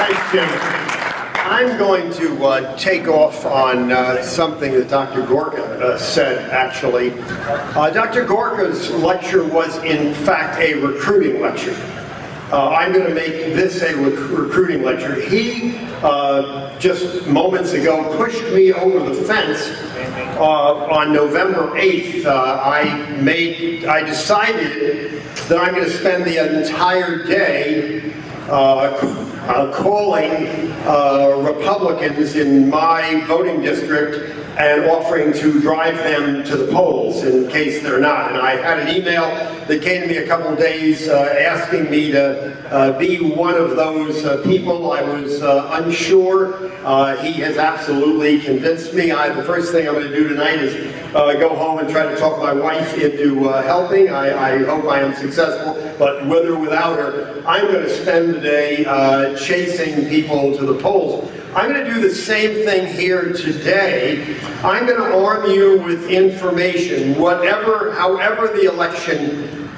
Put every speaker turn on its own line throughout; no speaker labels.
Thanks, Jim. I'm going to take off on something that Dr. Gorka said, actually. Dr. Gorka's lecture was, in fact, a recruiting lecture. I'm going to make this a recruiting lecture. He, just moments ago, pushed me over the fence on November 8th. I decided that I'm going to spend the entire day calling Republicans in my voting district and offering to drive them to the polls in case they're not. And I had an email that came to me a couple of days asking me to be one of those people. I was unsure. He has absolutely convinced me. The first thing I'm going to do tonight is go home and try to talk my wife into helping. I hope I am successful, but with or without her, I'm going to spend the day chasing people to the polls. I'm going to do the same thing here today. I'm going to arm you with information, however the election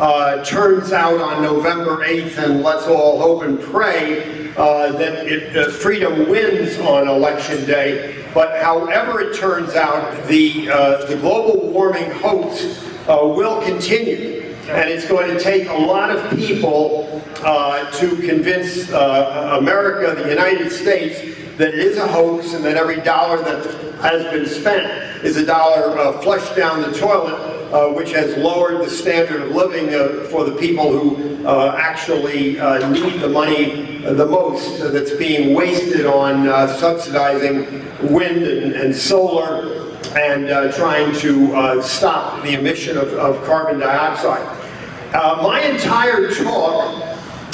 turns out on November 8th, and let's all hope and pray that freedom wins on election day. But however it turns out, the global warming hoax will continue. And it's going to take a lot of people to convince America, the United States, that it is a hoax and that every dollar that has been spent is a dollar flushed down the toilet, which has lowered the standard of living for the people who actually need the money the most, that's being wasted on subsidizing wind and solar and trying to stop the emission of carbon dioxide. My entire talk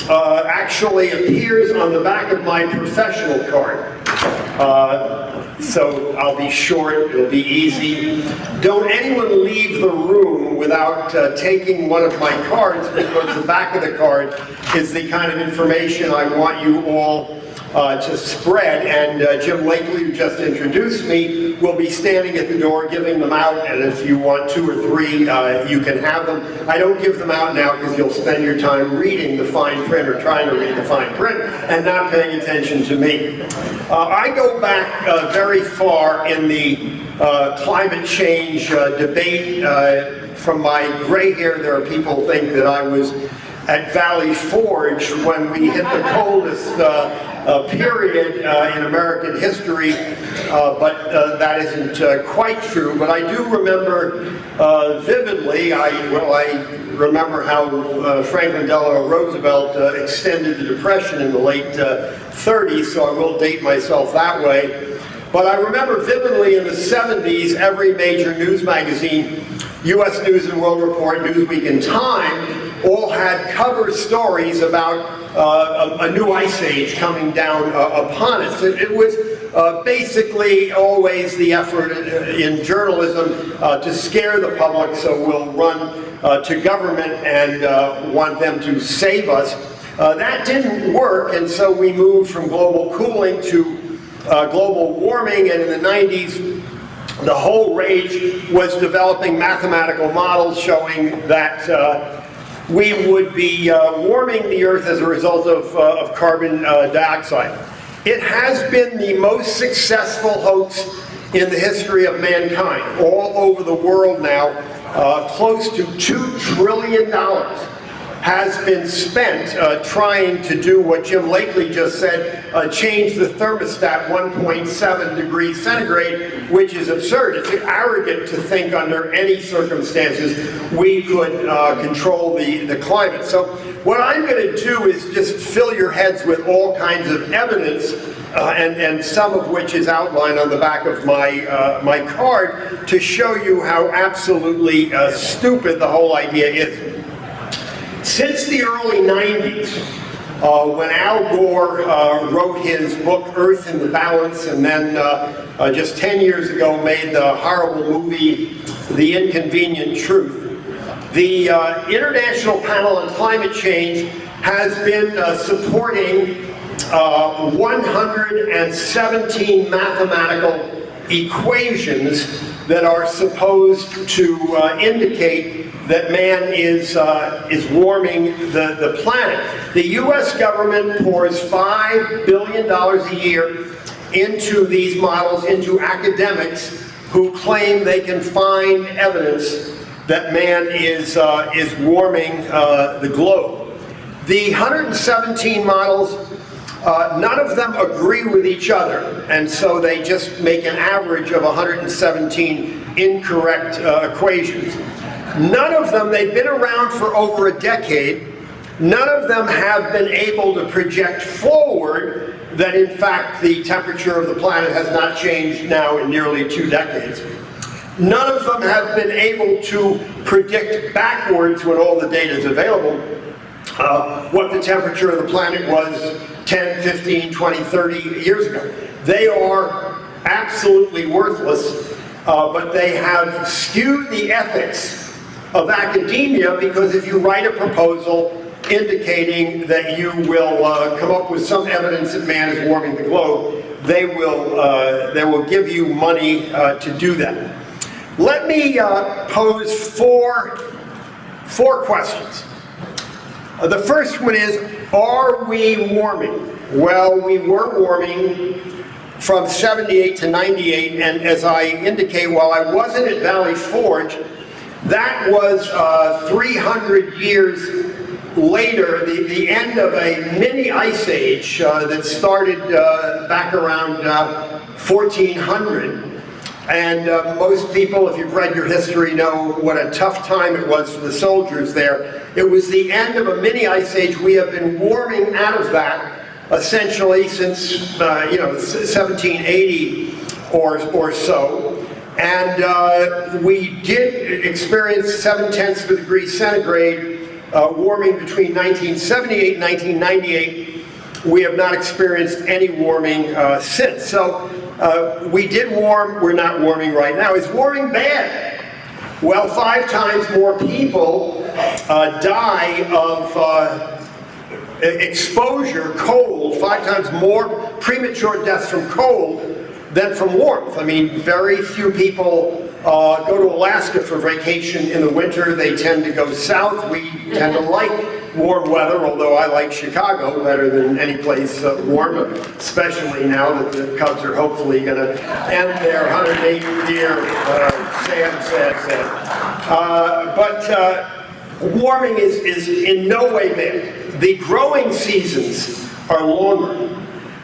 actually appears on the back of my professional card. So I'll be short, it'll be easy. Don't anyone leave the room without taking one of my cards, because the back of the card is the kind of information I want you all to spread. And Jim Lakely, who just introduced me, will be standing at the door giving them out, and if you want 2 or 3, you can have them. I don't give them out now because you'll spend your time reading the fine print or trying to read the fine print and not paying attention to me. I go back very far in the climate change debate. From my gray hair, there are people who think that I was at Valley Forge when we hit the coldest period in American history, but that isn't quite true. But I do remember vividly, I remember how Franklin Delano Roosevelt extended the Depression in the late 30s, so I will date myself that way. But I remember vividly in the 70s, every major news magazine, U.S. News and World Report, Newsweek, and Time, all had cover stories about a new ice age coming down upon us. It was basically always the effort in journalism to scare the public, so we'll run to government and want them to save us. That didn't work, and so we moved from global cooling to global warming, and in the 90s, the whole rage was developing mathematical models showing that we would be warming the Earth as a result of carbon dioxide. It has been the most successful hoax in the history of mankind. All over the world now, close to $2 trillion has been spent trying to do what Jim Lakely just said, change the thermostat 1.7 degrees centigrade, which is absurd. It's arrogant to think under any circumstances we could control the climate. So what I'm going to do is just fill your heads with all kinds of evidence, and some of which is outlined on the back of my card, to show you how absolutely stupid the whole idea is. Since the early 90s, when Al Gore wrote his book Earth in the Balance, and then just 10 years ago made the horrible movie The Inconvenient Truth, the International Panel on Climate Change has been supporting 117 mathematical equations that are supposed to indicate that man is warming the planet. The US government pours $5 billion a year into these models, into academics who claim they can find evidence that man is warming the globe. The 117 models, none of them agree with each other, and so they just make an average of 117 incorrect equations. None of them, they've been around for over a decade, none of them have been able to project forward that in fact the temperature of the planet has not changed now in nearly 2 decades. None of them have been able to predict backwards, when all the data is available, what the temperature of the planet was 10, 15, 20, 30 years ago. They are absolutely worthless, but they have skewed the ethics of academia, because if you write a proposal indicating that you will come up with some evidence that man is warming the globe, they will give you money to do that. Let me pose four questions. The first one is, are we warming? Well, we were warming from 78 to 98, and as I indicate, while I wasn't at Valley Forge, that was 300 years later, the end of a mini ice age that started back around 1400. And most people, if you've read your history, know what a tough time it was for the soldiers there. It was the end of a mini ice age. We have been warming out of that essentially since 1780 or so. And we did experience 0.7 degrees centigrade warming between 1978 and 1998. We have not experienced any warming since. So we did warm, we're not warming right now. Is warming bad? Well, 5 times more people die of exposure, cold, 5 times more premature deaths from cold than from warmth. I mean, very few people go to Alaska for vacation in the winter. They tend to go south. We tend to like warm weather, although I like Chicago better than any place warm, especially now that the Cubs are hopefully going to end their 108-year but warming is in no way bad. The growing seasons are longer.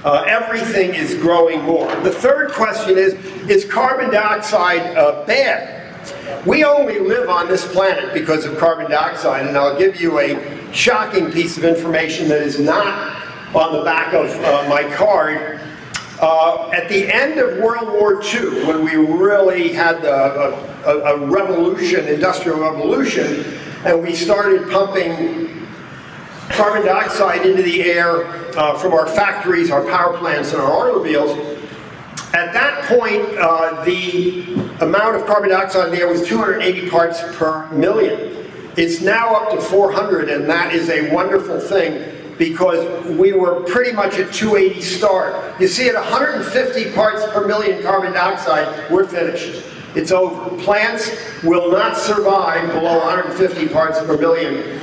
Everything is growing more. The third question is carbon dioxide bad? We only live on this planet because of carbon dioxide, and I'll give you a shocking piece of information that is not on the back of my card. At the end of World War II, when we really had a revolution, industrial revolution, and we started pumping carbon dioxide into the air from our factories, our power plants, and our automobiles. At that point, the amount of carbon dioxide in the air was 280 parts per million. It's now up to 400, and that is a wonderful thing because we were pretty much at 280 start. You see, at 150 parts per million carbon dioxide, we're finished. It's over. Plants will not survive below 150 parts per million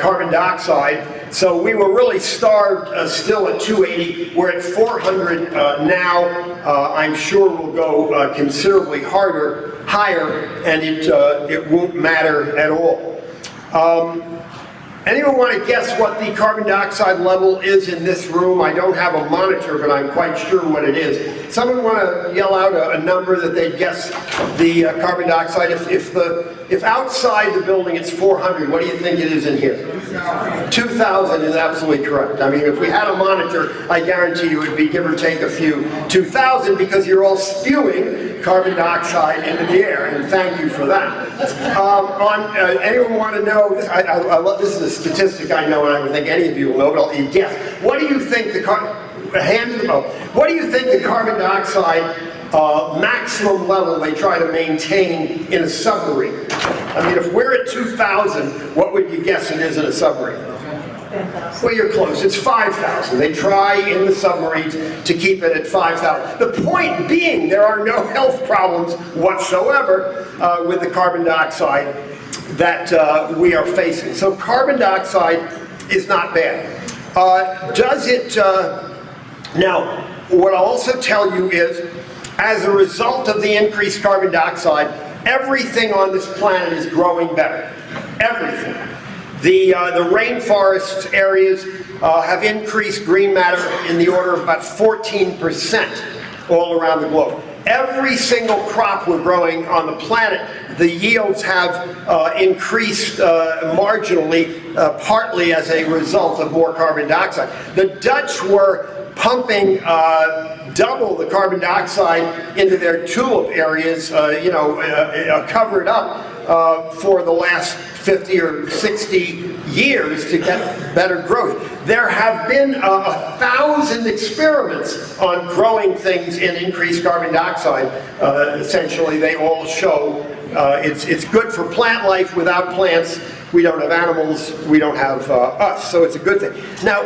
carbon dioxide. So we were really starved still at 280. We're at 400 now. I'm sure we'll go considerably higher, and it won't matter at all. Anyone want to guess what the carbon dioxide level is in this room? I don't have a monitor, but I'm quite sure what it is. Someone want to yell out a number that they'd guess the carbon dioxide? If outside the building it's 400, what do you think it is in here? 2,000 is absolutely correct. I mean, if we had a monitor, I guarantee you it would be give or take a few 2,000 because you're all spewing carbon dioxide into the air, and thank you for that. Anyone want to know, I love, this is a statistic I know, and I don't think any of you will know, but I'll guess. What do you think the what do you think the carbon dioxide maximum level they try to maintain in a submarine? I mean, if we're at 2,000, what would you guess it is in a submarine?
10,000.
Well, you're close. It's 5,000. They try in the submarines to keep it at 5,000. The point being, there are no health problems whatsoever with the carbon dioxide that we are facing. So carbon dioxide is not bad. Does it... now, what I'll also tell you is, as a result of the increased carbon dioxide, everything on this planet is growing better. Everything. The rainforest areas have increased green matter in the order of about 14% all around the globe. Every single crop we're growing on the planet, the yields have increased marginally, partly as a result of more carbon dioxide. The Dutch were pumping double the carbon dioxide into their tulip areas, covered up for the last 50 or 60 years to get better growth. There have been 1,000 experiments on growing things in increased carbon dioxide. Essentially, they all show it's good for plant life. Without plants, we don't have animals, we don't have us, so it's a good thing. Now,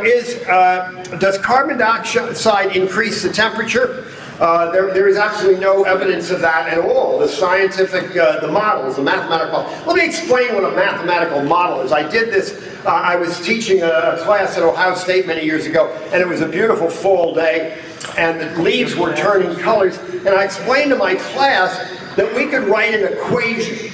does carbon dioxide increase the temperature? There is absolutely no evidence of that at all. The scientific, the models, the mathematical model. Let me explain what a mathematical model is. I did this, I was teaching a class at Ohio State many years ago, and it was a beautiful fall day, and the leaves were turning colors, and I explained to my class that we could write an equation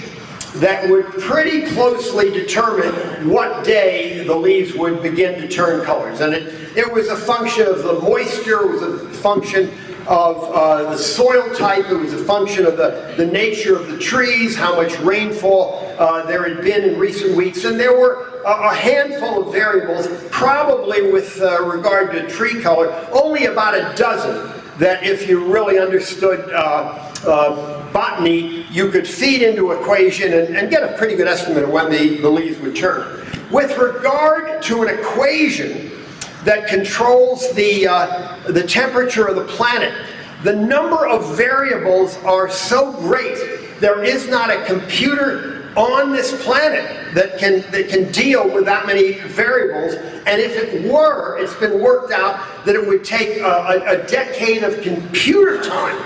that would pretty closely determine what day the leaves would begin to turn colors. And it was a function of the moisture, it was a function of the soil type, it was a function of the nature of the trees, how much rainfall there had been in recent weeks, and there were a handful of variables, probably with regard to tree color, only about a dozen that if you really understood botany, you could feed into equation and get a pretty good estimate of when the leaves would turn. With regard to an equation that controls the temperature of the planet, the number of variables are so great, there is not a computer on this planet that can deal with that many variables, and if it were, it's been worked out that it would take a decade of computer time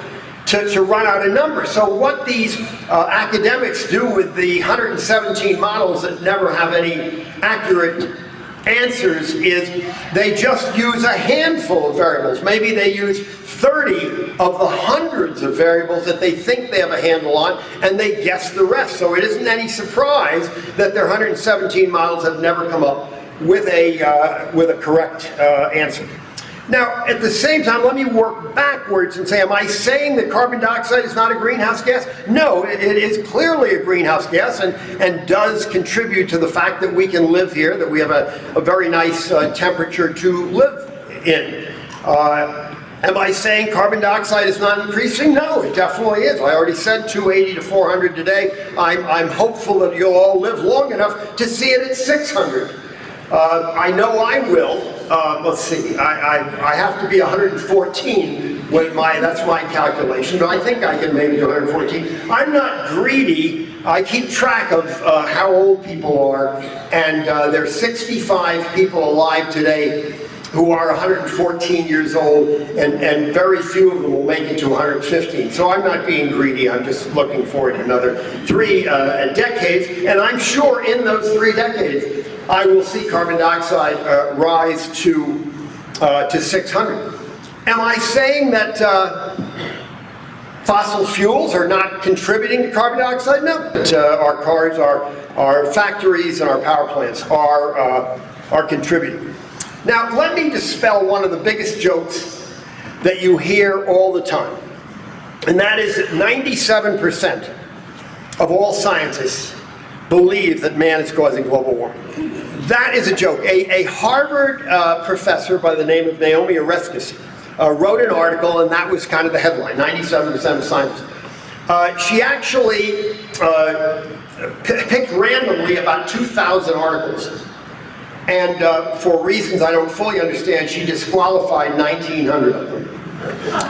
to run out a number. So what these academics do with the 117 models that never have any accurate answers is they just use a handful of variables. Maybe they use 30 of the hundreds of variables that they think they have a handle on, and they guess the rest. So it isn't any surprise that their 117 models have never come up with a correct answer. Now, at the same time, let me work backwards and say, am I saying that carbon dioxide is not a greenhouse gas? No, it is clearly a greenhouse gas and does contribute to the fact that we can live here, that we have a very nice temperature to live in. Am I saying carbon dioxide is not increasing? No, it definitely is. I already said 280 to 400 today. I'm hopeful that you'll all live long enough to see it at 600. I know I will. Let's see, I have to be 114 when that's my calculation, but I think I can maybe do 114. I'm not greedy. I keep track of how old people are, and there's 65 people alive today who are 114 years old, and very few of them will make it to 115. So I'm not being greedy, I'm just looking forward to another 3 decades, and I'm sure in those 3 decades, I will see carbon dioxide rise to 600. Am I saying that fossil fuels are not contributing to carbon dioxide? No. Our cars, our factories, and our power plants are contributing. Now, let me dispel one of the biggest jokes that you hear all the time, and that is that 97% of all scientists believe that man is causing global warming. That is a joke. A Harvard professor by the name of Naomi Oreskes wrote an article, and that was kind of the headline, 97% of scientists. She actually picked randomly about 2,000 articles. And for reasons I don't fully understand, she disqualified 1,900 of them.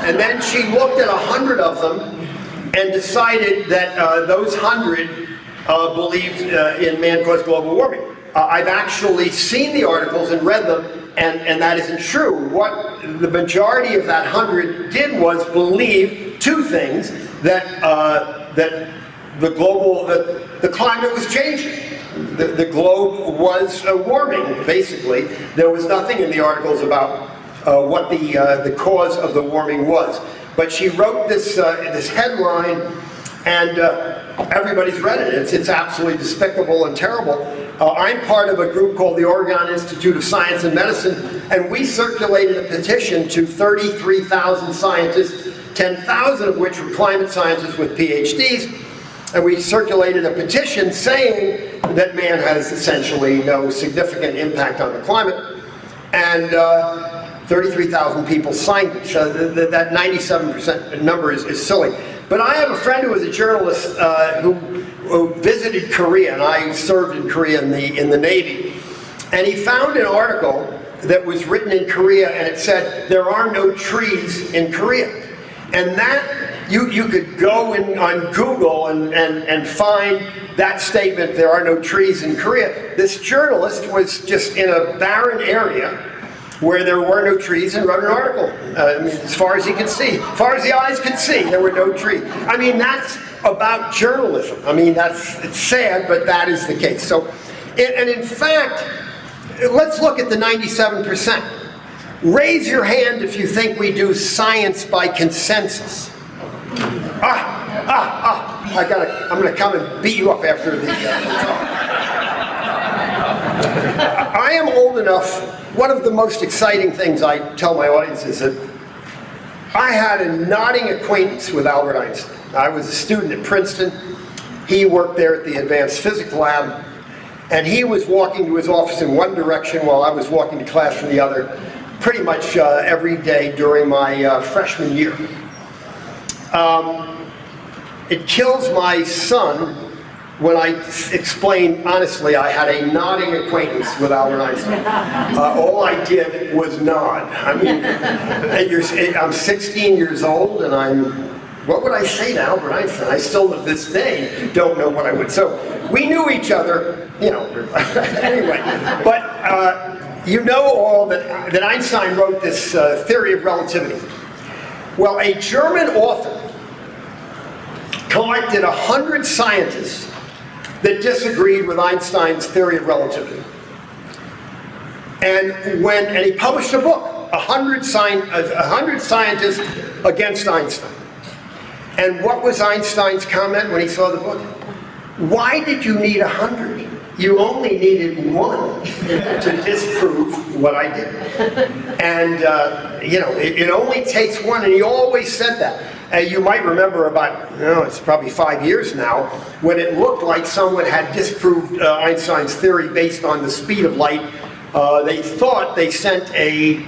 And then she looked at 100 of them and decided that those 100 believed in man-caused global warming. I've actually seen the articles and read them, and that isn't true. What the majority of that 100 did was believe two things: that the climate was changing. The globe was warming, basically. There was nothing in the articles about what the cause of the warming was. But she wrote this headline, and everybody's read it. It's absolutely despicable and terrible. I'm part of a group called the Oregon Institute of Science and Medicine, and we circulated a petition to 33,000 scientists, 10,000 of which were climate scientists with PhDs, and we circulated a petition saying that man has essentially no significant impact on the climate, and 33,000 people signed it. So that 97% number is silly. But I have a friend who was a journalist who visited Korea, and I served in Korea in the Navy. And he found an article that was written in Korea, and it said, "There are no trees in Korea." And that, you could go on Google and find that statement, "There are no trees in Korea." This journalist was just in a barren area where there were no trees and wrote an article. I mean, as far as he could see, as far as the eyes could see, there were no trees. I mean, that's about journalism. I mean, it's sad, but that is the case. So, and in fact, let's look at the 97%. Raise your hand if you think we do science by consensus. I'm going to come and beat you up after the talk. I am old enough. One of the most exciting things I tell my audience is that I had a nodding acquaintance with Albert Einstein. I was a student at Princeton. He worked there at the Advanced Physics Lab, and he was walking to his office in one direction while I was walking to class from the other, pretty much every day during my freshman year. It kills my son when I explain, honestly, I had a nodding acquaintance with Albert Einstein. All I did was nod. I mean, I'm 16 years old, and what would I say to Albert Einstein? I still, to this day, don't know what I would. So we knew each other, you know, anyway. But you know all that Einstein wrote this theory of relativity. Well, a German author collected 100 scientists that disagreed with Einstein's theory of relativity. And he published a book, 100 scientists against Einstein. And what was Einstein's comment when he saw the book? Why did you need 100? You only needed one to disprove what I did. And you know, it only takes one, and he always said that. You might remember about, it's probably 5 years now, when it looked like someone had disproved Einstein's theory based on the speed of light. They thought they sent an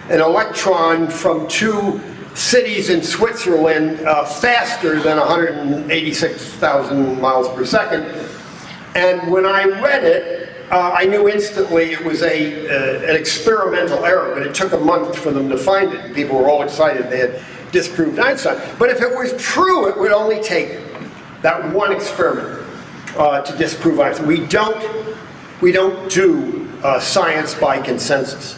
electron from two cities in Switzerland faster than 186,000 miles per second. And when I read it, I knew instantly it was an experimental error, but it took a month for them to find it. And people were all excited they had disproved Einstein. But if it was true, it would only take that one experiment to disprove Einstein. We don't do science by consensus.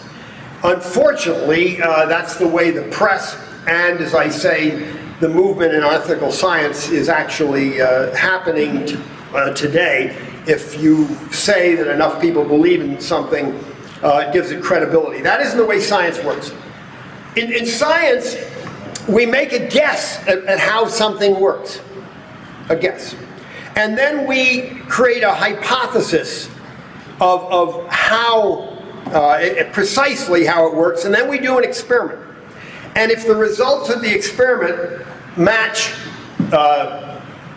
Unfortunately, that's the way the press and, as I say, the movement in unethical science is actually happening today. If you say that enough people believe in something, it gives it credibility. That isn't the way science works. In science, we make a guess at how something works, a guess. And then we create a hypothesis of how, precisely how it works, and then we do an experiment. And if the results of the experiment match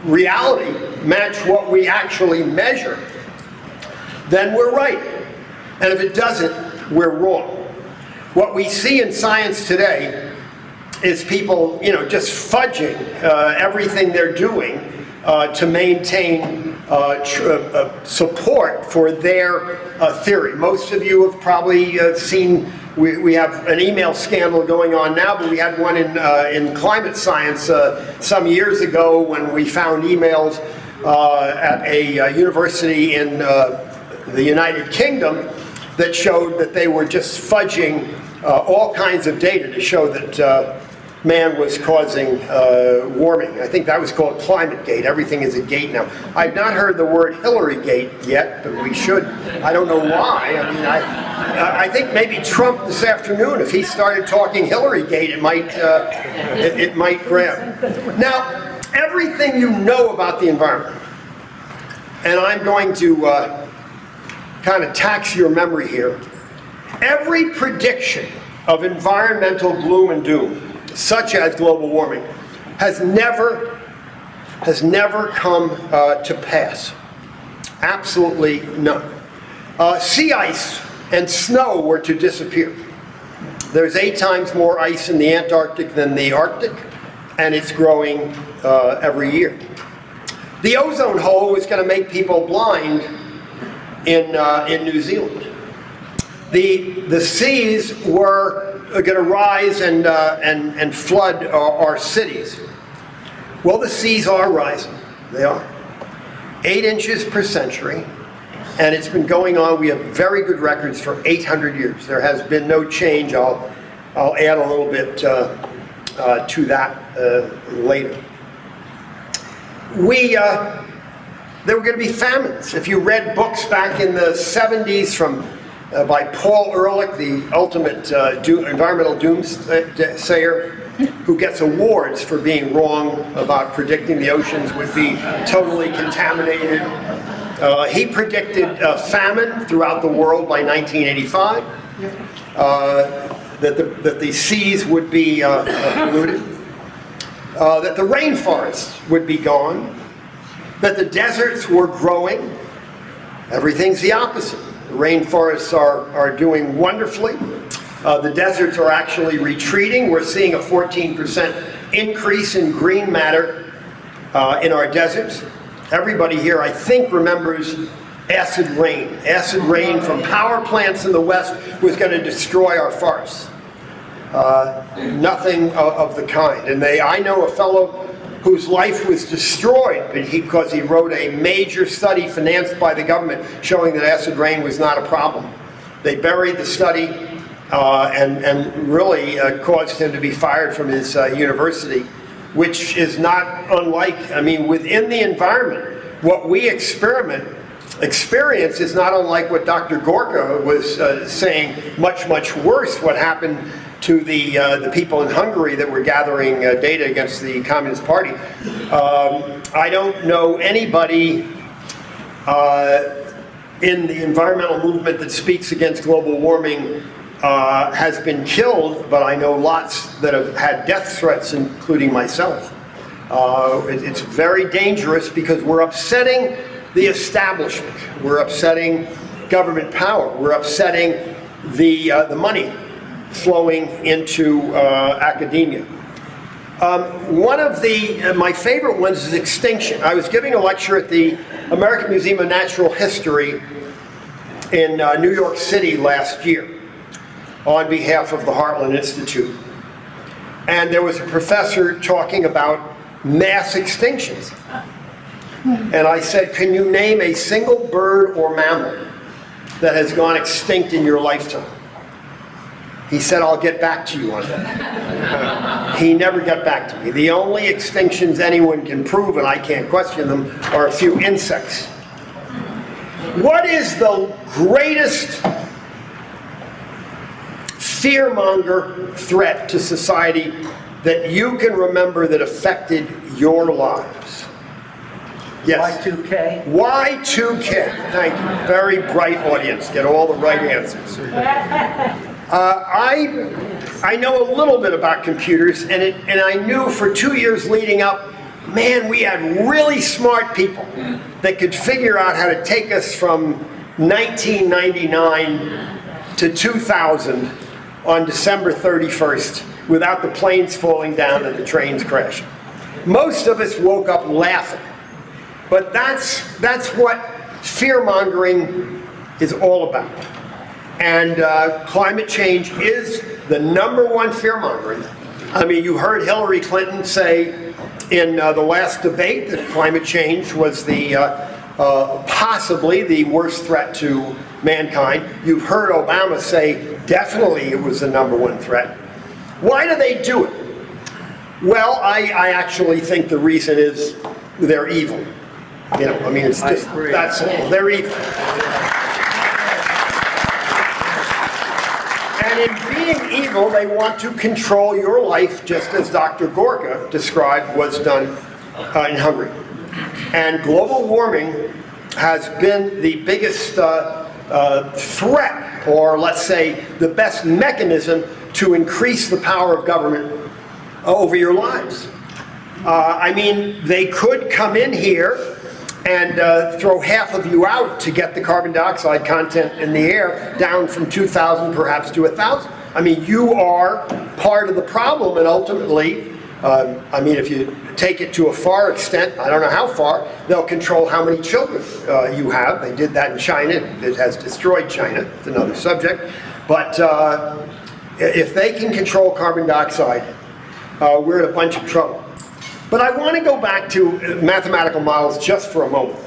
reality, match what we actually measure, then we're right. And if it doesn't, we're wrong. What we see in science today is people, just fudging everything they're doing to maintain support for their theory. Most of you have probably seen, we have an email scandal going on now, but we had one in climate science some years ago when we found emails at a university in the United Kingdom that showed that they were just fudging all kinds of data to show that man was causing warming. I think that was called climate gate. Everything is a gate now. I've not heard the word Hillary gate yet, but we should. I don't know why. I mean, I think maybe Trump this afternoon, if he started talking Hillary gate, it might grab. Now, everything you know about the environment, and I'm going to kind of tax your memory here. Every prediction of environmental gloom and doom, such as global warming, has never come to pass. Absolutely none. Sea ice and snow were to disappear. There's 8 times more ice in the Antarctic than the Arctic, and it's growing every year. The ozone hole was going to make people blind in New Zealand. The seas were going to rise and flood our cities. Well, the seas are rising. They are. 8 inches per century, and it's been going on. We have very good records for 800 years. There has been no change. I'll add a little bit to that later. There were going to be famines. If you read books back in the 70s by Paul Ehrlich, the ultimate environmental doomsayer, who gets awards for being wrong about predicting the oceans would be totally contaminated. He predicted famine throughout the world by 1985, that the seas would be polluted, that the rainforests would be gone, that the deserts were growing. Everything's the opposite. The rainforests are doing wonderfully. The deserts are actually retreating. We're seeing a 14% increase in green matter in our deserts. Everybody here, I think, remembers acid rain. Acid rain from power plants in the West was going to destroy our forests. Nothing of the kind. And I know a fellow whose life was destroyed because he wrote a major study financed by the government showing that acid rain was not a problem. They buried the study and really caused him to be fired from his university, which is not unlike, I mean, within the environment, what we experience is not unlike what Dr. Gorka was saying, much worse what happened to the people in Hungary that were gathering data against the Communist Party. I don't know anybody in the environmental movement that speaks against global warming has been killed, but I know lots that have had death threats, including myself. It's very dangerous because we're upsetting the establishment. We're upsetting government power. We're upsetting the money flowing into academia. One of my favorite ones is extinction. I was giving a lecture at the American Museum of Natural History in New York City last year on behalf of the Heartland Institute. And there was a professor talking about mass extinctions. And I said, can you name a single bird or mammal that has gone extinct in your lifetime? He said, I'll get back to you on that. He never got back to me. The only extinctions anyone can prove, and I can't question them, are a few insects. What is the greatest fearmonger threat to society that you can remember that affected your lives? Yes.
Y2K.
Y2K. Thank you. Very bright audience. Get all the right answers. I know a little bit about computers, and I knew for 2 years leading up, man, we had really smart people that could figure out how to take us from 1999 to 2000 on December 31st without the planes falling down and the trains crashing. Most of us woke up laughing. But that's what fear-mongering is all about. And climate change is the #1 fear-mongering. I mean, you heard Hillary Clinton say in the last debate that climate change was the possibly the worst threat to mankind. You've heard Obama say definitely it was the #1 threat. Why do they do it? Well, I actually think the reason is they're evil. You know, I mean, it's just that simple. They're evil. And in being evil, they want to control your life, just as Dr. Gorka described was done in Hungary. And global warming has been the biggest threat, or let's say the best mechanism to increase the power of government over your lives. I mean, they could come in here and throw half of you out to get the carbon dioxide content in the air down from 2,000 perhaps to 1,000. I mean, you are part of the problem, and ultimately, I mean, if you take it to a far extent, I don't know how far, they'll control how many children you have. They did that in China. It has destroyed China. It's another subject. But if they can control carbon dioxide, we're in a bunch of trouble. But I want to go back to mathematical models just for a moment.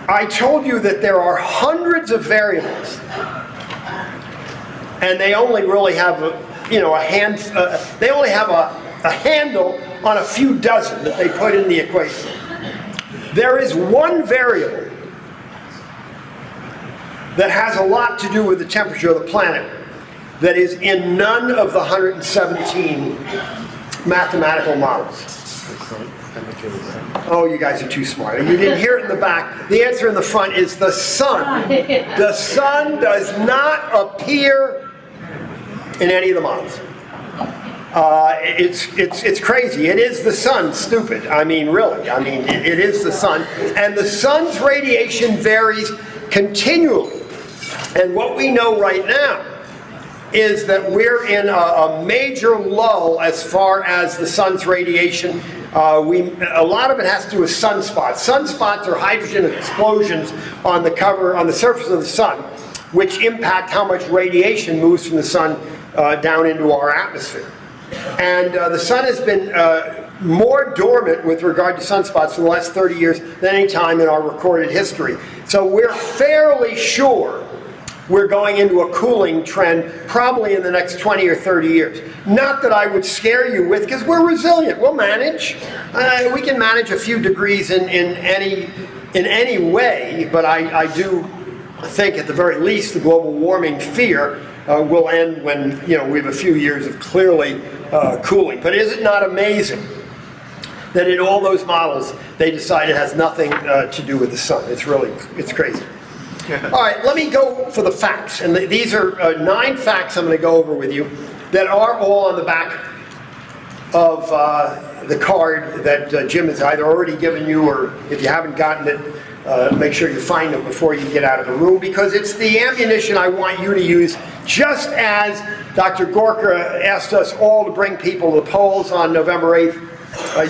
I told you that there are hundreds of variables, and they only really have they only have a handle on a few dozen that they put in the equation. There is one variable that has a lot to do with the temperature of the planet that is in none of the 117 mathematical models. Oh, you guys are too smart. You didn't hear it in the back. The answer in the front is the sun. The sun does not appear in any of the models. It's crazy. It is the sun, stupid. I mean, really. I mean, it is the sun. And the sun's radiation varies continually. And what we know right now is that we're in a major lull as far as the sun's radiation. A lot of it has to do with sunspots. Sunspots are hydrogen explosions on the surface of the sun, which impact how much radiation moves from the sun down into our atmosphere. And the sun has been more dormant with regard to sunspots for the last 30 years than any time in our recorded history. So we're fairly sure we're going into a cooling trend probably in the next 20 or 30 years. Not that I would scare you with, because we're resilient. We'll manage. We can manage a few degrees in any way, but I do think at the very least the global warming fear will end when we have a few years of clearly cooling. But is it not amazing that in all those models they decide it has nothing to do with the sun? It's crazy. All right, let me go for the facts. And these are 9 facts I'm going to go over with you that are all on the back of the card that Jim has either already given you, or if you haven't gotten it, make sure you find them before you get out of the room, because it's the ammunition I want you to use, just as Dr. Gorka asked us all to bring people to the polls on November 8th.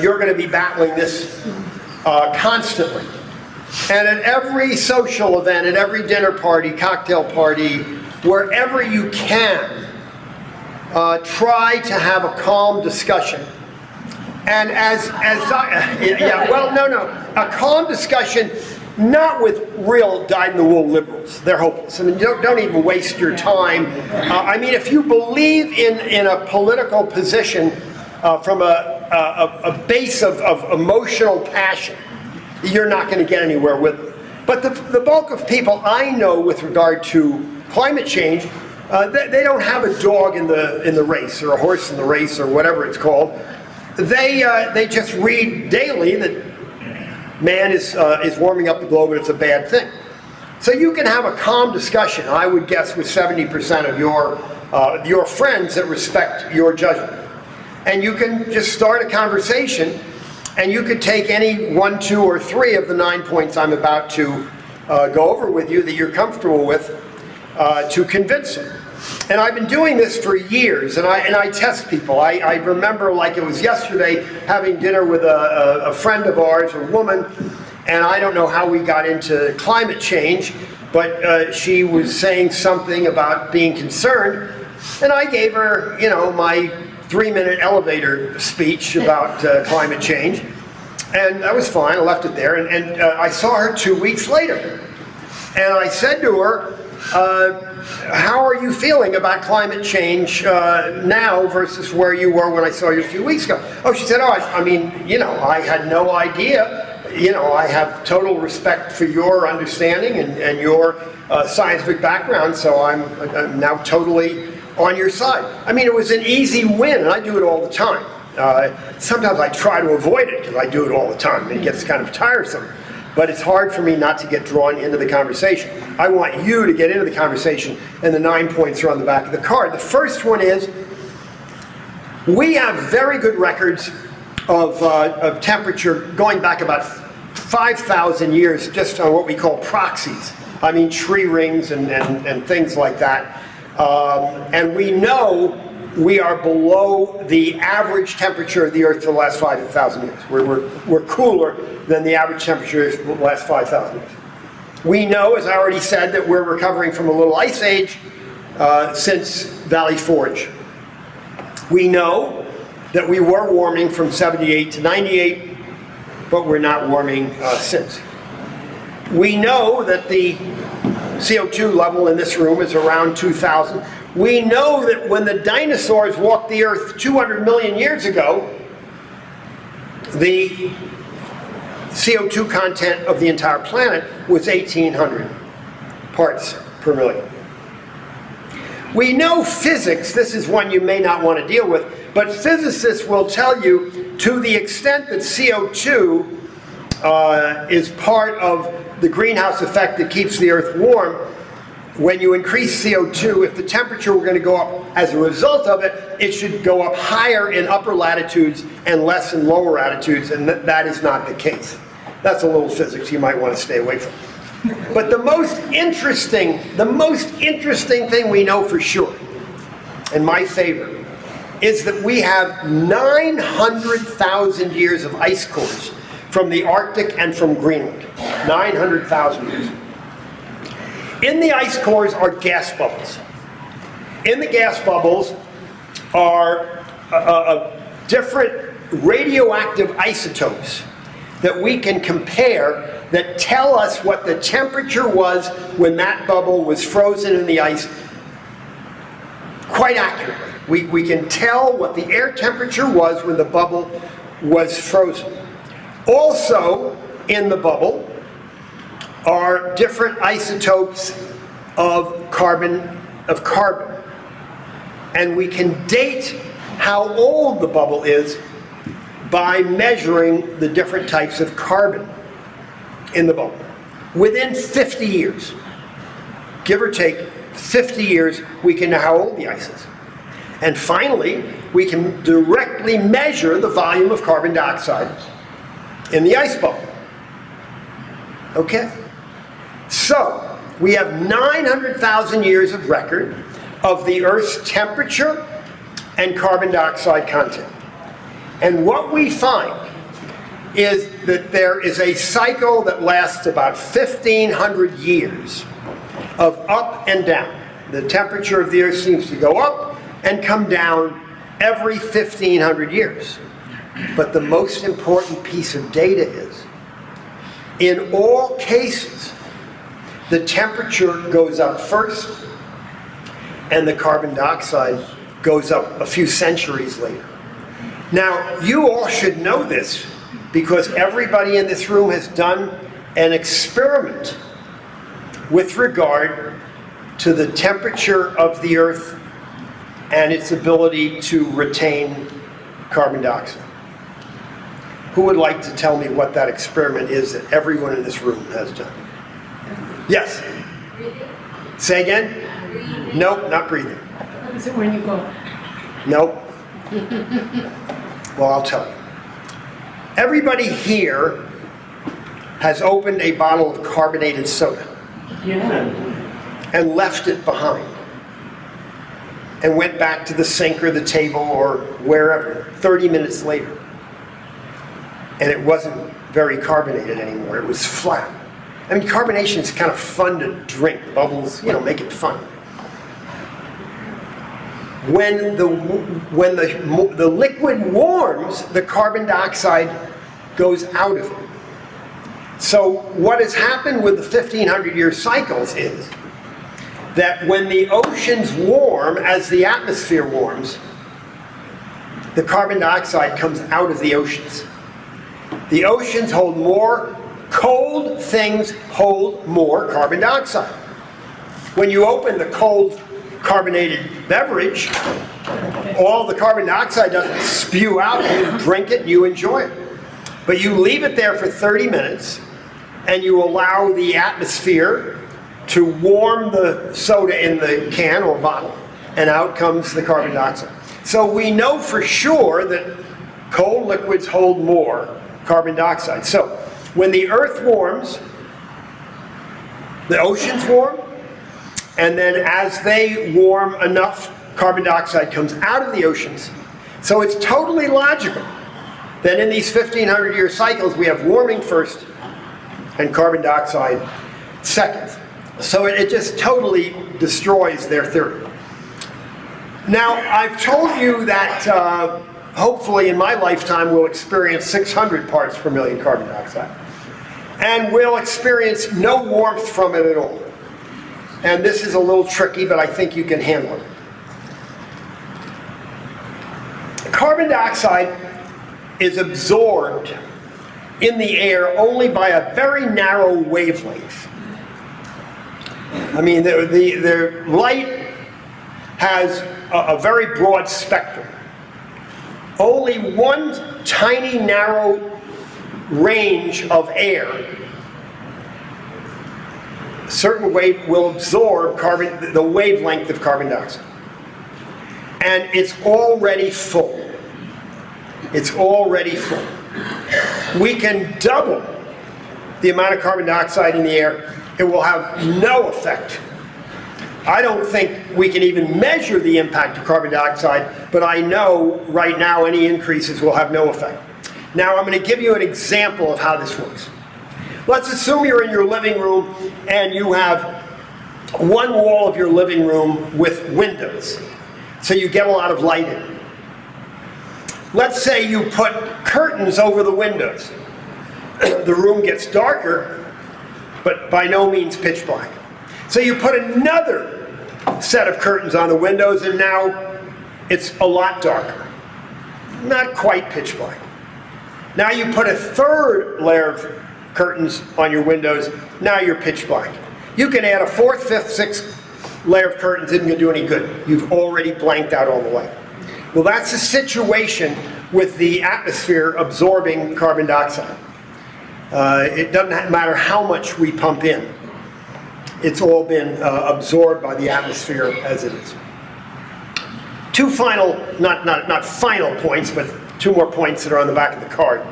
You're going to be battling this constantly. And at every social event, at every dinner party, cocktail party, wherever you can, try to have a calm discussion. And a calm discussion, not with real dyed-in-the-wool liberals. They're hopeless. I mean, don't even waste your time. I mean, if you believe in a political position from a base of emotional passion, you're not going to get anywhere with it. But the bulk of people I know with regard to climate change, they don't have a dog in the race, or a horse in the race, or whatever it's called. They just read daily that man is warming up the globe and it's a bad thing. So you can have a calm discussion, I would guess, with 70% of your friends that respect your judgment. And you can just start a conversation. And you could take any 1, 2, or 3 of the 9 points I'm about to go over with you that you're comfortable with to convince them. And I've been doing this for years, and I test people. I remember, like it was yesterday, having dinner with a friend of ours, a woman, and I don't know how we got into climate change, but she was saying something about being concerned, and I gave her, my 3-minute elevator speech about climate change. And that was fine, I left it there, and I saw her 2 weeks later. And I said to her, how are you feeling about climate change now versus where you were when I saw you a few weeks ago? Oh, she said, oh, I mean, you know, I had no idea. You know, I have total respect for your understanding and your scientific background, so I'm now totally on your side. I mean, it was an easy win, and I do it all the time. Sometimes I try to avoid it because I do it all the time. It gets kind of tiresome. But it's hard for me not to get drawn into the conversation. I want you to get into the conversation, and the 9 points are on the back of the card. The first one is, we have very good records of temperature going back about 5,000 years just on what we call proxies. I mean tree rings and things like that. And we know we are below the average temperature of the Earth for the last 5,000 years. We're cooler than the average temperature for the last 5,000 years. We know, as I already said, that we're recovering from a little ice age since Valley Forge. We know that we were warming from 78 to 98, but we're not warming since. We know that the CO2 level in this room is around 2,000. We know that when the dinosaurs walked the Earth 200 million years ago, the CO2 content of the entire planet was 1,800 parts per million. We know physics, this is one you may not want to deal with, but physicists will tell you to the extent that CO2 is part of the greenhouse effect that keeps the Earth warm, when you increase CO2, if the temperature were going to go up as a result of it, it should go up higher in upper latitudes and less in lower latitudes, and that is not the case. That's a little physics you might want to stay away from. But the most interesting thing we know for sure, and my favorite, is that we have 900,000 years of ice cores from the Arctic and from Greenland. 900,000 years. In the ice cores are gas bubbles. In the gas bubbles are different radioactive isotopes that we can compare that tell us what the temperature was when that bubble was frozen in the ice quite accurately. We can tell what the air temperature was when the bubble was frozen. Also in the bubble are different isotopes of carbon. And we can date how old the bubble is by measuring the different types of carbon in the bubble. Within 50 years, give or take 50 years, we can know how old the ice is. And finally, we can directly measure the volume of carbon dioxide in the ice bubble. Okay? So, we have 900,000 years of record of the Earth's temperature and carbon dioxide content. And what we find is that there is a cycle that lasts about 1,500 years of up and down. The temperature of the Earth seems to go up and come down every 1,500 years. But the most important piece of data is, in all cases, the temperature goes up first and the carbon dioxide goes up a few centuries later. Now, you all should know this because everybody in this room has done an experiment with regard to the temperature of the Earth and its ability to retain carbon dioxide. Who would like to tell me what that experiment is that everyone in this room has done? Yes?
Breathing?
Say again?
Breathing.
Nope, not breathing.
Is it when you go?
Nope. Well, I'll tell you. Everybody here has opened a bottle of carbonated soda
Yeah.
and left it behind and went back to the sink or the table or wherever 30 minutes later. And it wasn't very carbonated anymore. It was flat. I mean, carbonation is kind of fun to drink. Bubbles, make it fun. When the liquid warms, the carbon dioxide goes out of it. So what has happened with the 1,500-year cycles is that when the oceans warm, as the atmosphere warms, the carbon dioxide comes out of the oceans. The oceans hold more, cold things hold more carbon dioxide. When you open the cold carbonated beverage, all the carbon dioxide doesn't spew out, you drink it, you enjoy it. But you leave it there for 30 minutes, and you allow the atmosphere to warm the soda in the can or bottle, and out comes the carbon dioxide. So we know for sure that cold liquids hold more carbon dioxide. So when the earth warms, the oceans warm, and then as they warm enough, carbon dioxide comes out of the oceans. So it's totally logical that in these 1,500-year cycles we have warming first and carbon dioxide second. So it just totally destroys their theory. Now, I've told you that hopefully in my lifetime we'll experience 600 parts per million carbon dioxide. And we'll experience no warmth from it at all. And this is a little tricky, but I think you can handle it. Carbon dioxide is absorbed in the air only by a very narrow wavelength. I mean, the light has a very broad spectrum. Only one tiny narrow range of air, a certain wave will absorb the wavelength of carbon dioxide. And it's already full. It's already full. We can double the amount of carbon dioxide in the air. It will have no effect. I don't think we can even measure the impact of carbon dioxide, but I know right now any increases will have no effect. Now I'm going to give you an example of how this works. Let's assume you're in your living room and you have one wall of your living room with windows, so you get a lot of light in. Let's say you put curtains over the windows. The room gets darker, but by no means pitch black. So you put another set of curtains on the windows, and now it's a lot darker. Not quite pitch black. Now you put a third layer of curtains on your windows, now you're pitch black. You can add a fourth, fifth, sixth layer of curtains, isn't going to do any good. You've already blanked out all the way. Well, that's the situation with the atmosphere absorbing carbon dioxide. It doesn't matter how much we pump in. It's all been absorbed by the atmosphere as it is. Two final, not final points, but two more points that are on the back of the card.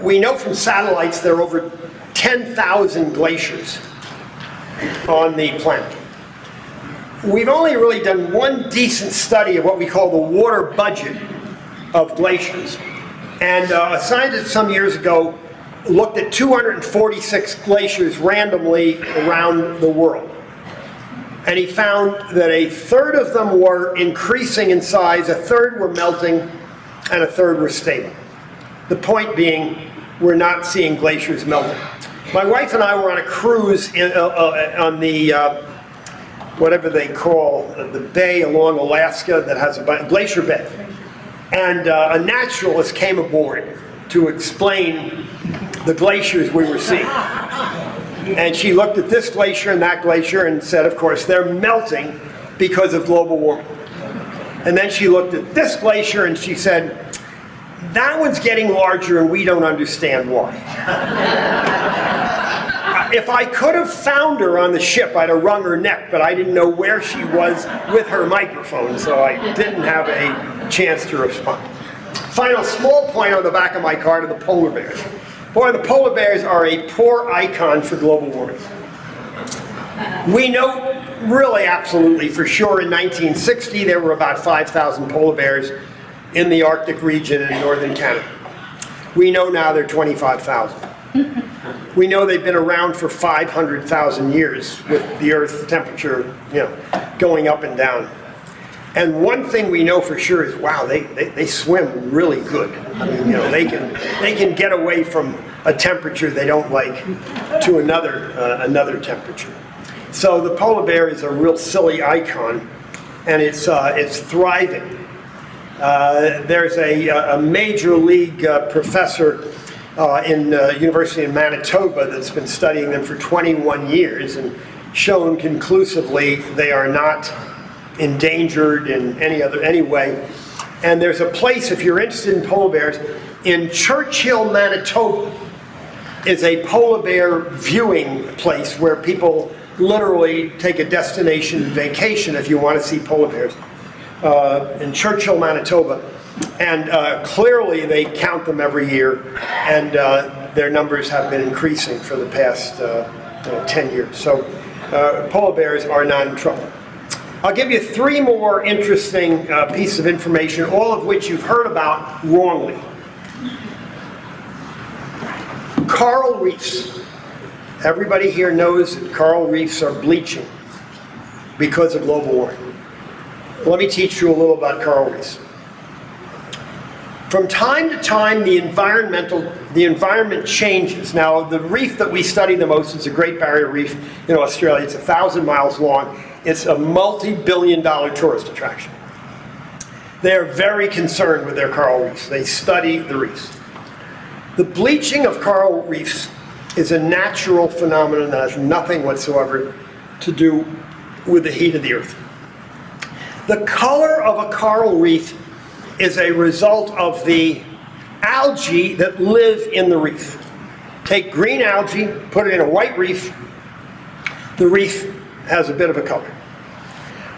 We know from satellites there are over 10,000 glaciers on the planet. We've only really done one decent study of what we call the water budget of glaciers. And a scientist some years ago looked at 246 glaciers randomly around the world. And he found that a third of them were increasing in size, a third were melting, and a third were stable. The point being, we're not seeing glaciers melting. My wife and I were on a cruise on the whatever they call the bay along Alaska that has a glacier bay. And a naturalist came aboard to explain the glaciers we were seeing. And she looked at this glacier and that glacier and said, of course, they're melting because of global warming. And then she looked at this glacier and she said, that one's getting larger and we don't understand why. If I could have found her on the ship, I'd have wrung her neck, but I didn't know where she was with her microphone, so I didn't have a chance to respond. Final small point on the back of my card are the polar bears. Boy, the polar bears are a poor icon for global warming. We know really absolutely for sure in 1960 there were about 5,000 polar bears in the Arctic region in northern Canada. We know now there are 25,000. We know they've been around for 500,000 years with the Earth's temperature, going up and down. And one thing we know for sure is, wow, they swim really good. I mean, you know, they can get away from a temperature they don't like to another temperature. So the polar bear is a real silly icon, and it's thriving. There's a major league professor in University of Manitoba that's been studying them for 21 years and shown conclusively they are not endangered in any way. And there's a place, if you're interested in polar bears, in Churchill, Manitoba, is a polar bear viewing place where people literally take a destination vacation if you want to see polar bears in Churchill, Manitoba. And clearly they count them every year, and their numbers have been increasing for the past 10 years. So polar bears are not in trouble. I'll give you 3 more interesting pieces of information, all of which you've heard about wrongly. Coral reefs. Everybody here knows that coral reefs are bleaching because of global warming. Let me teach you a little about coral reefs. From time to time, the environment changes. Now, the reef that we study the most is the Great Barrier Reef in Australia. It's 1,000 miles long. It's a multi-billion-dollar tourist attraction. They're very concerned with their coral reefs. They study the reefs. The bleaching of coral reefs is a natural phenomenon that has nothing whatsoever to do with the heat of the earth. The color of a coral reef is a result of the algae that live in the reef. Take green algae, put it in a white reef, the reef has a bit of a color.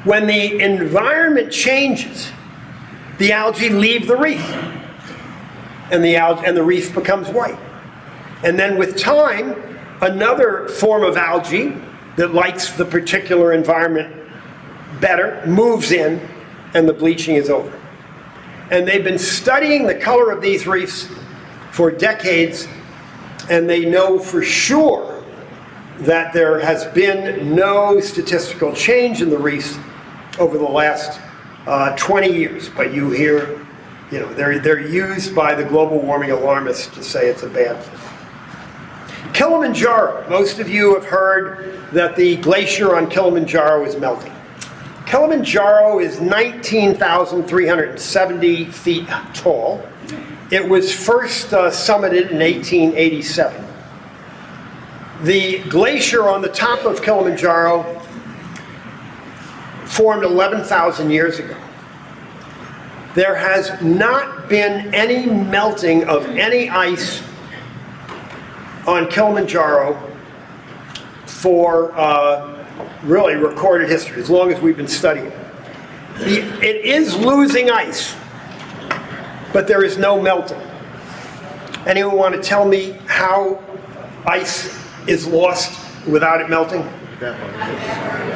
When the environment changes, the algae leave the reef, and the reef becomes white. And then with time, another form of algae that likes the particular environment better moves in, and the bleaching is over. And they've been studying the color of these reefs for decades, and they know for sure that there has been no statistical change in the reefs over the last 20 years. But you hear, you know, they're used by the global warming alarmists to say it's a bad thing. Kilimanjaro. Most of you have heard that the glacier on Kilimanjaro is melting. Kilimanjaro is 19,370 feet tall. It was first summited in 1887. The glacier on the top of Kilimanjaro formed 11,000 years ago. There has not been any melting of any ice on Kilimanjaro for really recorded history, as long as we've been studying. It is losing ice, but there is no melting. Anyone want to tell me how ice is lost without it melting?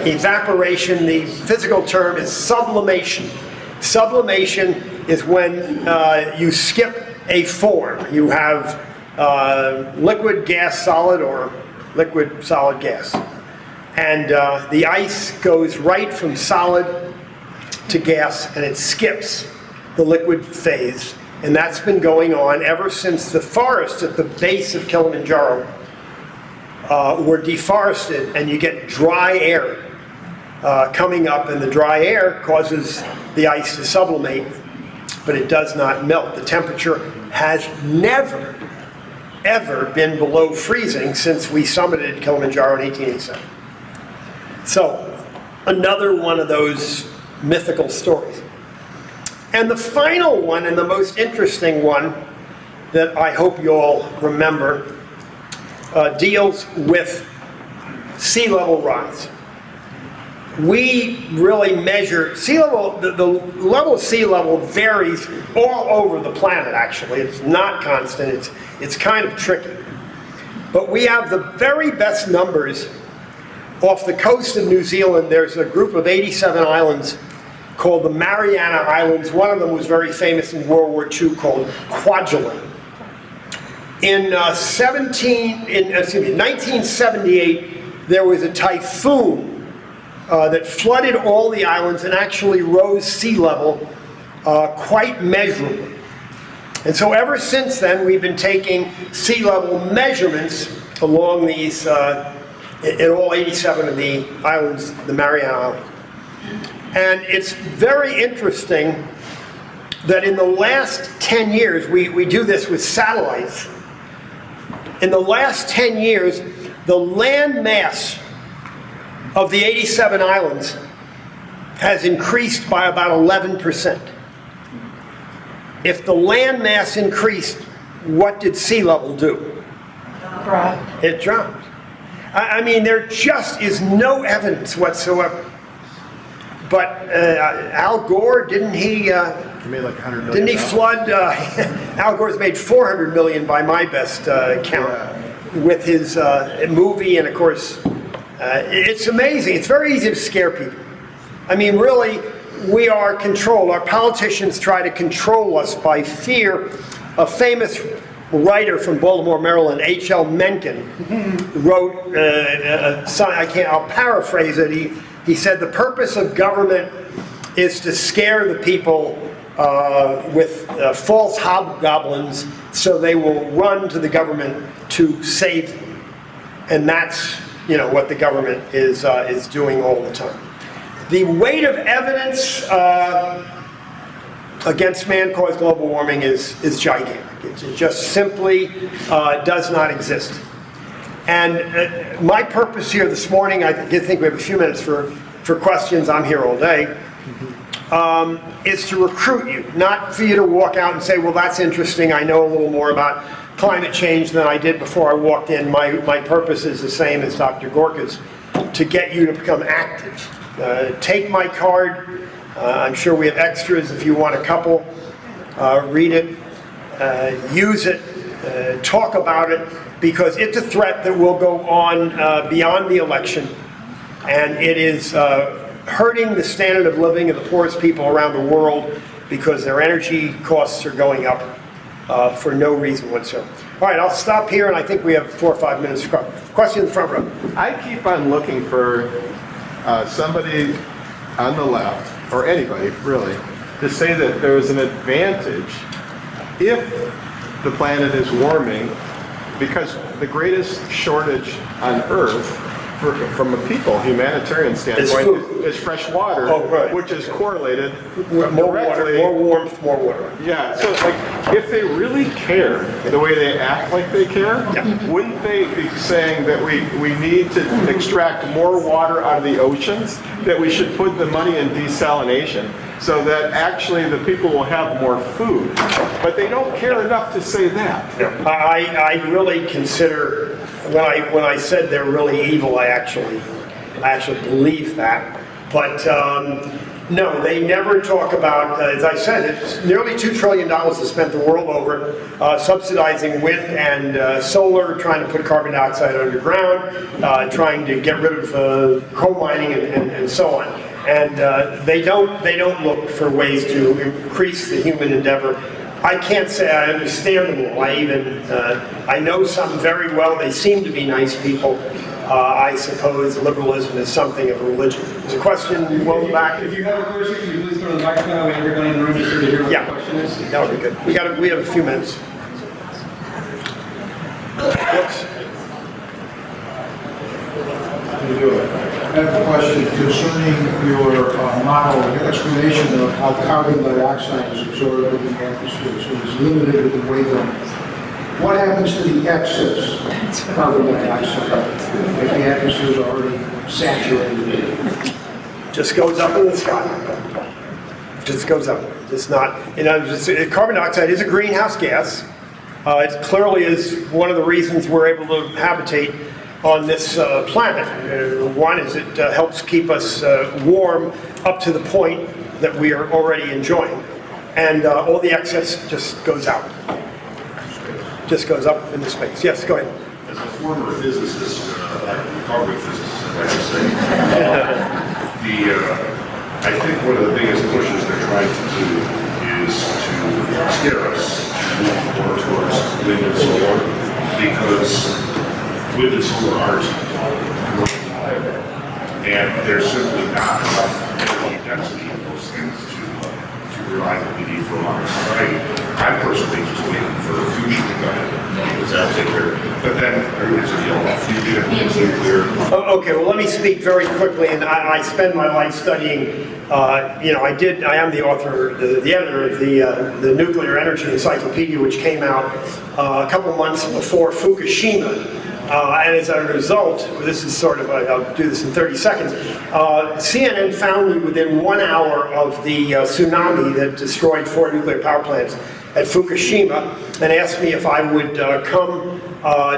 Evaporation. The physical term is sublimation. Sublimation is when you skip a form. You have liquid, gas, solid, or liquid, solid, gas. And the ice goes right from solid to gas, and it skips the liquid phase. And that's been going on ever since the forests at the base of Kilimanjaro were deforested, and you get dry air coming up, and the dry air causes the ice to sublimate, but it does not melt. The temperature has never, ever been below freezing since we summited Kilimanjaro in 1887. So, another one of those mythical stories. And the final one, and the most interesting one, that I hope you all remember, deals with sea level rise. We really measure sea level, the level of sea level varies all over the planet, actually. It's not constant, it's kind of tricky. But we have the very best numbers off the coast of New Zealand. There's a group of 87 islands called the Mariana Islands. One of them was very famous in World War II, called Kwajalein. In 1978, there was a typhoon that flooded all the islands and actually rose sea level quite measurably. And so ever since then, we've been taking sea level measurements along these, in all 87 of the islands, the Mariana Islands. And it's very interesting that in the last 10 years, we do this with satellites. In the last 10 years, the land mass of the 87 islands has increased by about 11%. If the land mass increased, what did sea level do?
Right.
It dropped. I mean, there just is no evidence whatsoever. But Al Gore, didn't he
He made like $100 million.
didn't he flood? Al Gore's made $400 million by my best count with his movie, and of course, it's amazing. It's very easy to scare people. I mean, really, we are controlled. Our politicians try to control us by fear. A famous writer from Baltimore, Maryland, H.L. Mencken, wrote I'll paraphrase it. He said, the purpose of government is to scare the people with false hobgoblins so they will run to the government to save them. And that's, what the government is doing all the time. The weight of evidence against man-caused global warming is gigantic. It just simply does not exist. And my purpose here this morning, I think we have a few minutes for questions. I'm here all day. Is to recruit you, not for you to walk out and say, well, that's interesting. I know a little more about climate change than I did before I walked in. My purpose is the same as Dr. Gorka's, to get you to become active. Take my card. I'm sure we have extras if you want a couple. Read it, use it, talk about it, because it's a threat that will go on beyond the election, and it is hurting the standard of living of the poorest people around the world because their energy costs are going up for no reason whatsoever. All right, I'll stop here, and I think we have 4 or 5 minutes. Question in the front row.
I keep on looking for somebody on the left, or anybody really, to say that there is an advantage if the planet is warming, because the greatest shortage on Earth from a humanitarian standpoint, is fresh water, which is correlated
More water, more warmth, more water.
Yeah, so like, if they really care the way they act like they care, wouldn't they be saying that we need to extract more water out of the oceans, that we should put the money in desalination, so that actually the people will have more food? But they don't care enough to say that.
I really consider, when I said they're really evil, I actually believe that. But no, they never talk about, as I said, it's nearly $2 trillion is spent the world over subsidizing wind and solar, trying to put carbon dioxide underground, trying to get rid of coal mining and so on. And they don't look for ways to increase the human endeavor. I can't say I understand them all. I know some very well. They seem to be nice people. I suppose liberalism is something of a religion. There's a question well back.
If you have a question, can you please go to the microphone? Everybody in the room is here to hear what the question is.
That would be good. We have a few minutes. Whoops.
I have a question concerning your model, your explanation of how carbon dioxide is absorbed in the atmosphere, so it's limited with the wavelength. What happens to the excess carbon dioxide if the atmosphere is already saturated?
Just goes up in the sky. Just goes up. It's not, carbon dioxide is a greenhouse gas. It clearly is one of the reasons we're able to habitate on this planet. One is it helps keep us warm up to the point that we are already enjoying. And all the excess just goes out. Just goes up into space. Yes, go ahead.
As a former physicist, carbon physicist, I should say, I think one of the biggest pushes they're trying to do is to scare us to move more towards wind and solar, because wind and solar aren't commercially viable. And there's simply not enough energy density in those things to reliably be for a long time. I'm personally just waiting for fusion to come in, because that'll take care of it. But then, it's a deal about fusion, it's nuclear.
Okay, well, let me speak very quickly, and I spend my life studying, I am the author, the editor of the Nuclear Energy Encyclopedia, which came out a couple months before Fukushima. And as a result, this is sort of, I'll do this in 30 seconds, CNN found me within 1 hour of the tsunami that destroyed 4 nuclear power plants at Fukushima, and asked me if I would come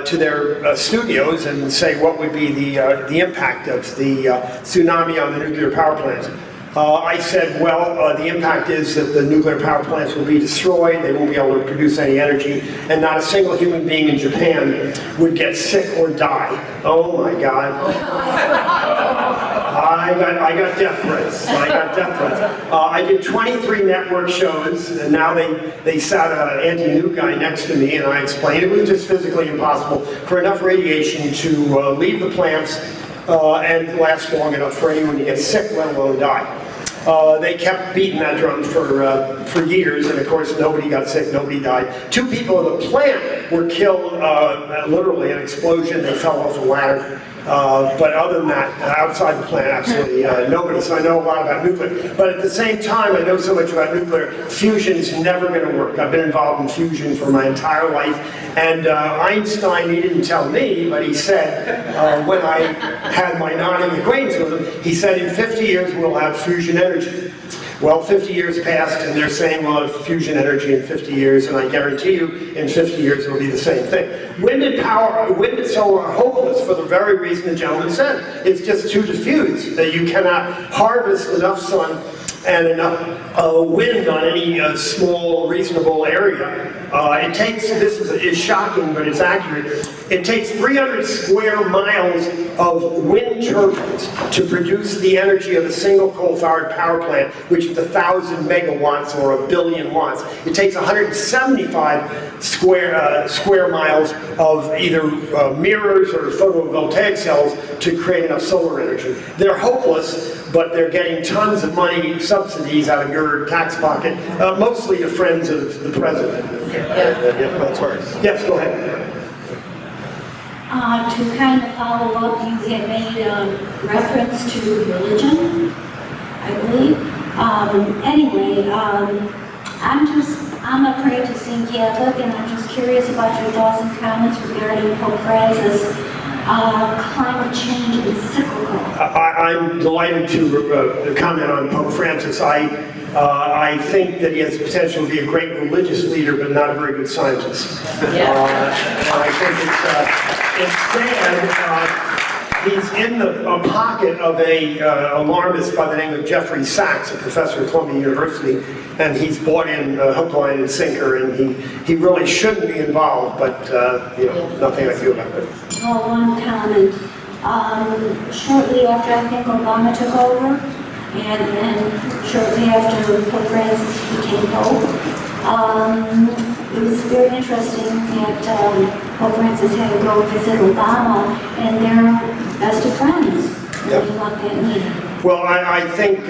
to their studios and say what would be the impact of the tsunami on the nuclear power plants. I said, well, the impact is that the nuclear power plants will be destroyed, they won't be able to produce any energy, and not a single human being in Japan would get sick or die. Oh my God. I got death threats. I did 23 network shows, and now they sat an anti-nuke guy next to me, and I explained it was just physically impossible for enough radiation to leave the plants and last long enough for anyone to get sick, let alone die. They kept beating that drum for years, and of course nobody got sick, nobody died. 2 people in the plant were killed, literally an explosion, they fell off a ladder. But other than that, outside the plant, absolutely nobody. So I know a lot about nuclear. But at the same time, I know so much about nuclear, fusion's never going to work. I've been involved in fusion for my entire life. And Einstein, he didn't tell me, but he said, when I had my nodding acquaintance with him, he said, in 50 years we'll have fusion energy. Well, 50 years passed, and they're saying we'll have fusion energy in 50 years, and I guarantee you, in 50 years it'll be the same thing. Wind and solar are hopeless for the very reason the gentleman said. It's just too diffuse, that you cannot harvest enough sun and enough wind on any small, reasonable area. It takes, this is shocking, but it's accurate, it takes 300 square miles of wind turbines to produce the energy of a single coal-fired power plant, which is 1,000 megawatts or 1 billion watts. It takes 175 square miles of either mirrors or photovoltaic cells to create enough solar energy. They're hopeless, but they're getting tons of money, subsidies out of your tax pocket, mostly to friends of the president.
That's right.
Yes, go ahead.
To kind of follow up, you had made reference to religion, I believe. I'm a practicing Catholic, and I'm just curious about your thoughts and comments regarding Pope Francis' climate change encyclical.
I'm delighted to comment on Pope Francis. I think that he has the potential to be a great religious leader, but not a very good scientist. I think it's sad. He's in the pocket of a alarmist by the name of Jeffrey Sachs, a professor at Columbia University, and he's bought in hook, line, and sinker, and he really shouldn't be involved, but nothing I can do about it.
Oh, one comment. Shortly after I think Obama took over, and shortly after Pope Francis became Pope, it was very interesting that Pope Francis had to go visit Obama, and they're best of friends.
Yep.
Really love that meeting.
Well, I think,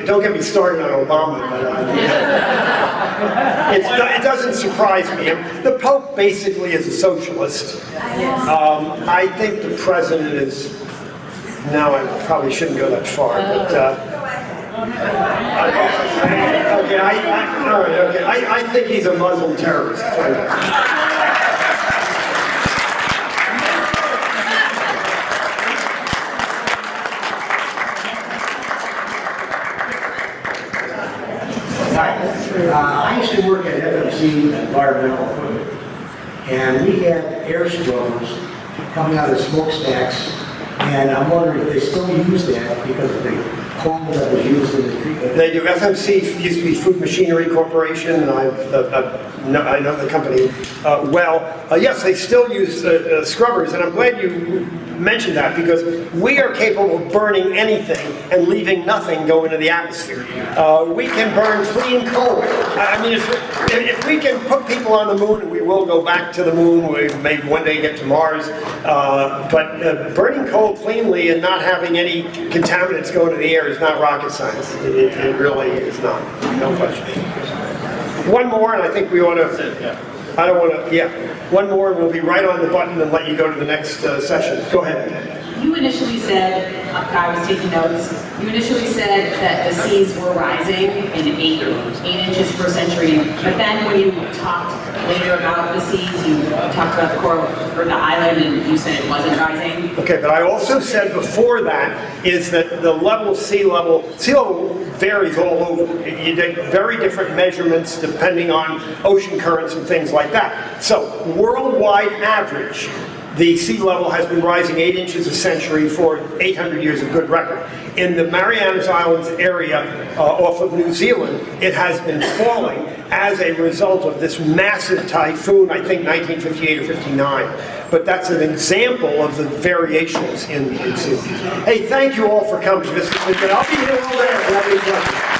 don't get me started on Obama, but it doesn't surprise me. The Pope basically is a socialist. I think the president is, now I probably shouldn't go that far, but I think he's a Muslim terrorist.
I used to work at FMC Environmental Equipment, and we had air scrubbers coming out of smokestacks, and I'm wondering if they still use that because of the coal that was used in the treatment.
They do. FMC used to be Food Machinery Corporation, and I know the company well. Yes, they still use scrubbers, and I'm glad you mention that because we are capable of burning anything and leaving nothing go into the atmosphere. We can burn clean coal. I mean, if we can put people on the moon, and we will go back to the moon, we may one day get to Mars, but burning coal cleanly and not having any contaminants go into the air is not rocket science. It really is not, no question. One more, and I think we ought to, I don't want to, yeah, one more, and we'll be right on the button and let you go to the next session. Go ahead.
You initially said, I was taking notes, you initially said that the seas were rising in 8 inches per century, but then when you talked later about the seas, you talked about the coral, or the island, and you said it wasn't rising.
Okay, but I also said before that is that the level of sea level varies all over. You take very different measurements depending on ocean currents and things like that. So, worldwide average, the sea level has been rising 8 inches a century for 800 years of good record. In the Marianas Islands area off of New Zealand, it has been falling as a result of this massive typhoon, I think 1958 or 59. But that's an example of the variations in sea. Hey, thank you all for coming. This has been good. I'll be here all day if you have any questions.